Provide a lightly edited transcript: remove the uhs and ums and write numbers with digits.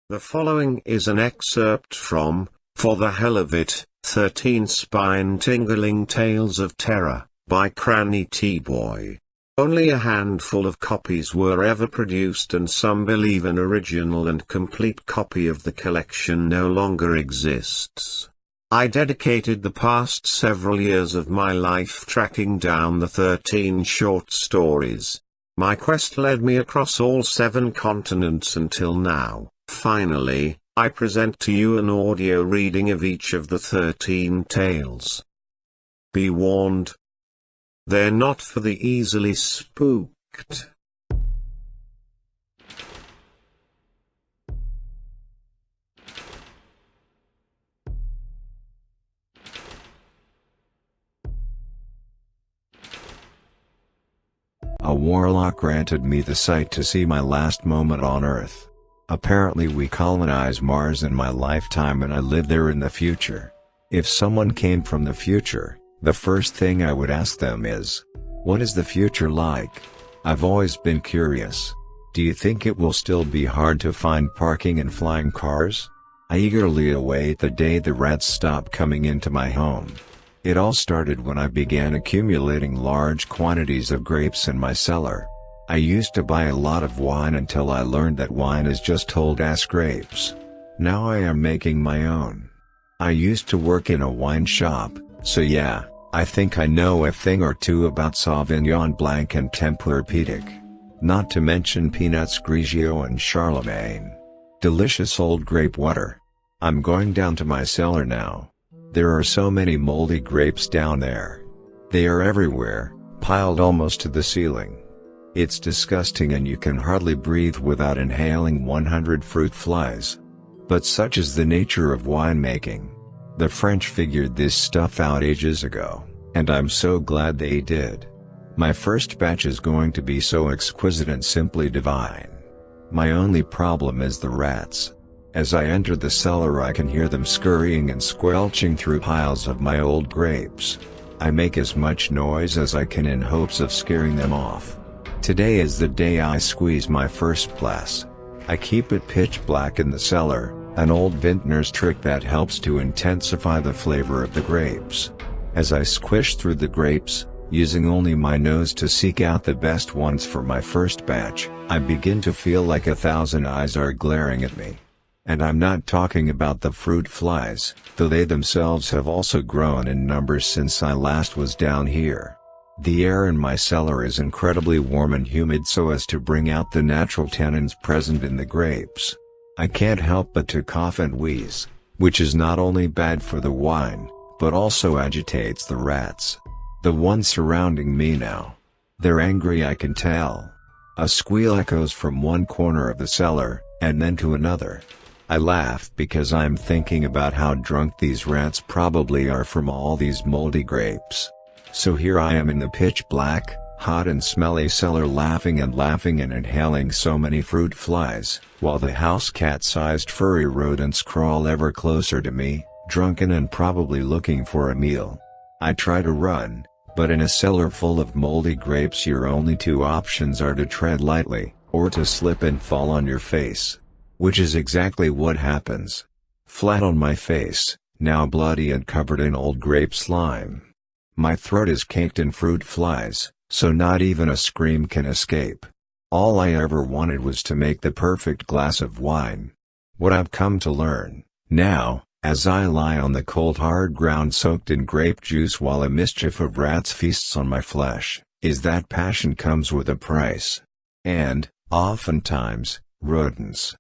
The following is an excerpt from, For the Hell of It, 13 Spine Tingling Tales of Terror, by Cranny T. Boy. Only a handful of copies were ever produced, and some believe an original and complete copy of the collection no longer exists. I dedicated the past several years of my life tracking down the 13 short stories. My quest led me across all 7 continents until now. Finally, I present to you an audio reading of each of the 13 tales. Be warned. They're not for the easily spooked. A warlock granted me the sight to see my last moment on Earth. Apparently we colonize Mars in my lifetime and I live there in the future. If someone came from the future, the first thing I would ask them is, what is the future like? I've always been curious. Do you think it will still be hard to find parking and flying cars? I eagerly await the day the rats stop coming into my home. It all started when I began accumulating large quantities of grapes in my cellar. I used to buy a lot of wine until I learned that wine is just old-ass grapes. Now I am making my own. I used to work in a wine shop, so yeah, I think I know a thing or two about Sauvignon Blanc and Tempur-Pedic. Not to mention Peanuts Grigio and Charlemagne. Delicious old grape water. I'm going down to my cellar now. There are so many moldy grapes down there. They are everywhere, piled almost to the ceiling. It's disgusting and you can hardly breathe without inhaling 100 fruit flies. But such is the nature of winemaking. The French figured this stuff out ages ago, and I'm so glad they did. My first batch is going to be so exquisite and simply divine. My only problem is the rats. As I enter the cellar I can hear them scurrying and squelching through piles of my old grapes. I make as much noise as I can in hopes of scaring them off. Today is the day I squeeze my first glass. I keep it pitch black in the cellar, an old vintner's trick that helps to intensify the flavor of the grapes. As I squish through the grapes, using only my nose to seek out the best ones for my first batch, I begin to feel like 1,000 eyes are glaring at me. And I'm not talking about the fruit flies, though they themselves have also grown in numbers since I last was down here. The air in my cellar is incredibly warm and humid so as to bring out the natural tannins present in the grapes. I can't help but to cough and wheeze, which is not only bad for the wine, but also agitates the rats. The ones surrounding me now. They're angry, I can tell. A squeal echoes from one corner of the cellar, and then to another. I laugh because I'm thinking about how drunk these rats probably are from all these moldy grapes. So here I am in the pitch black, hot and smelly cellar laughing and inhaling so many fruit flies, while the house cat-sized furry rodents crawl ever closer to me, drunken and probably looking for a meal. I try to run, but in a cellar full of moldy grapes your only 2 options are to tread lightly, or to slip and fall on your face. Which is exactly what happens. Flat on my face, now bloody and covered in old grape slime. My throat is caked in fruit flies, so not even a scream can escape. All I ever wanted was to make the perfect glass of wine. What I've come to learn, now, as I lie on the cold hard ground soaked in grape juice while a mischief of rats feasts on my flesh, is that passion comes with a price. And, oftentimes, rodents.